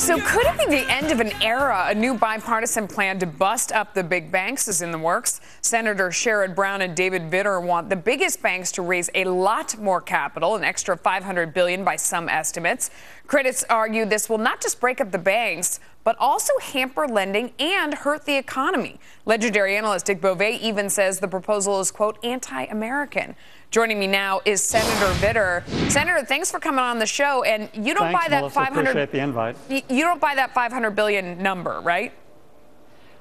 So could it be the end of an era? A new bipartisan plan to bust up the big banks is in the works. Senator Sherrod Brown and David Vitter want the biggest banks to raise a lot more capital, an extra $500 billion by some estimates. Critics argue this will not just break up the banks, but also hamper lending and hurt the economy. Legendary analyst Dick Beauvais even says the proposal is, quote, anti-American. Joining me now is Senator Vitter. Senator, thanks for coming on the show. And you don't buy that Melissa, appreciate the invite. You don't buy that $500 billion number, right?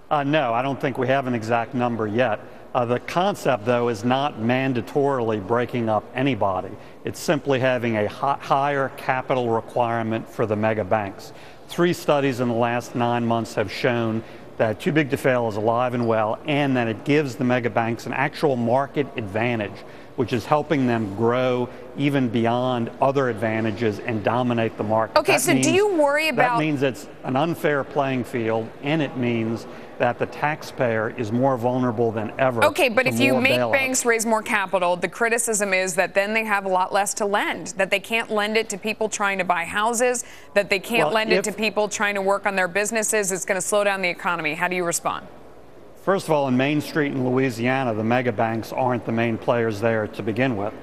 No, I don't think we have an exact number yet. The concept, though, is not mandatorily breaking up anybody. It's simply having a higher capital requirement for the mega banks. 3 studies in the last 9 months have shown that too big to fail is alive and well, and that it gives the mega banks an actual market advantage, which is helping them grow even beyond other advantages and dominate the market. Okay, so do you worry about... That means it's an unfair playing field, and it means that the taxpayer is more vulnerable than ever. Okay, but if you make bailouts. Banks raise more capital, the criticism is that then they have a lot less to lend, that they can't lend it to people trying to buy houses, that they can't lend it to people trying to work on their businesses. It's going to slow down the economy. How do you respond? First of all, in Main Street in Louisiana, the mega banks aren't the main players there to begin with.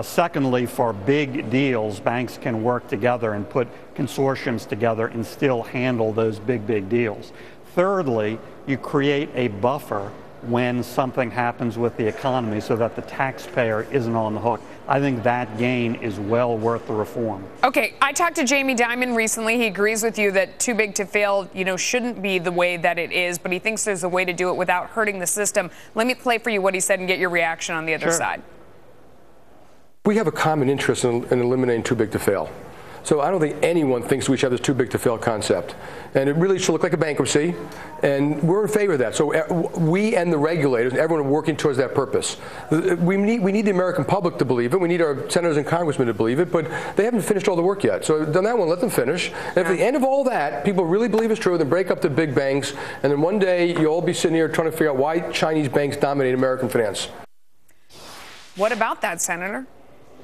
Secondly, for big deals, banks can work together and put consortiums together and still handle those big deals. Thirdly, you create a buffer when something happens with the economy so that the taxpayer isn't on the hook. I think that gain is well worth the reform. Okay, I talked to Jamie Dimon recently. He agrees with you that too big to fail, shouldn't be the way that it is, but he thinks there's a way to do it without hurting the system. Let me play for you what he said and get your reaction on the other side. We have a common interest in eliminating too big to fail. So I don't think anyone thinks we should have this too big to fail concept. And it really should look like a bankruptcy, and we're in favor of that. So we and the regulators and everyone are working towards that purpose. We need the American public to believe it. We need our senators and congressmen to believe it, but they haven't finished all the work yet. So on that one, let them finish. And if at the end of all that, people really believe it's true, then break up the big banks, and then one day you'll all be sitting here trying to figure out why Chinese banks dominate American finance. What about that, Senator?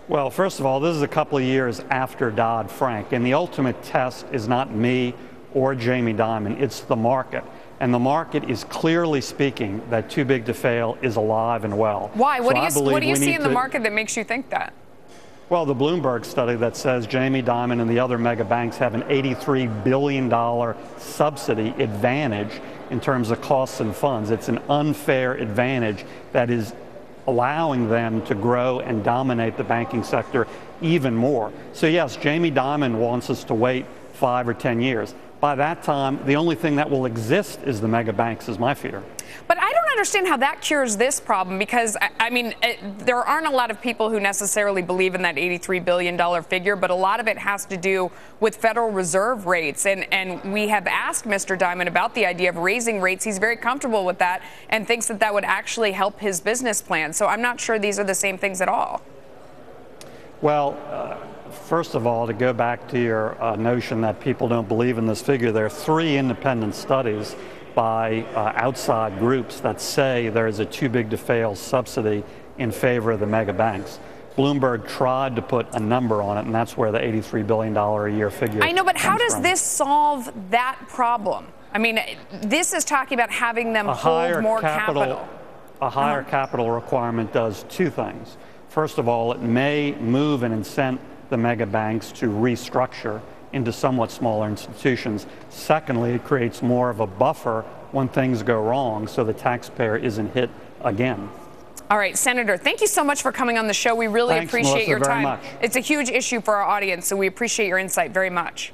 Well, first of all, this is a couple of years after Dodd-Frank, and the ultimate test is not me or Jamie Dimon, it's the market. And the market is clearly speaking that too big to fail is alive and well. Why? What do you see in the market that makes you think that? Well, the Bloomberg study that says Jamie Dimon and the other mega banks have an $83 billion subsidy advantage in terms of costs and funds. It's an unfair advantage that is allowing them to grow and dominate the banking sector even more. So yes, Jamie Dimon wants us to wait 5 or 10 years. By that time, the only thing that will exist is the mega banks, is my fear. But I don't understand how that cures this problem, because, I mean, there aren't a lot of people who necessarily believe in that $83 billion figure, but a lot of it has to do with Federal Reserve rates. And we have asked Mr. Dimon about the idea of raising rates. He's very comfortable with that and thinks that that would actually help his business plan. So I'm not sure these are the same things at all. Well, first of all, to go back to your notion that people don't believe in this figure, there are 3 independent studies by outside groups that say there is a too big to fail subsidy in favor of the mega banks. Bloomberg tried to put a number on it, and that's where the $83 billion a year figure I know, but how does from. this solve that problem? I mean, this is talking about having them hold more capital. A higher capital requirement does 2 things. First of all, it may move and incent the mega banks to restructure into somewhat smaller institutions. Secondly, it creates more of a buffer when things go wrong, so the taxpayer isn't hit again. All right, Senator, thank you so much for coming on the show. We really appreciate your time. Thanks, Melissa, very much. It's a huge issue for our audience, so we appreciate your insight very much.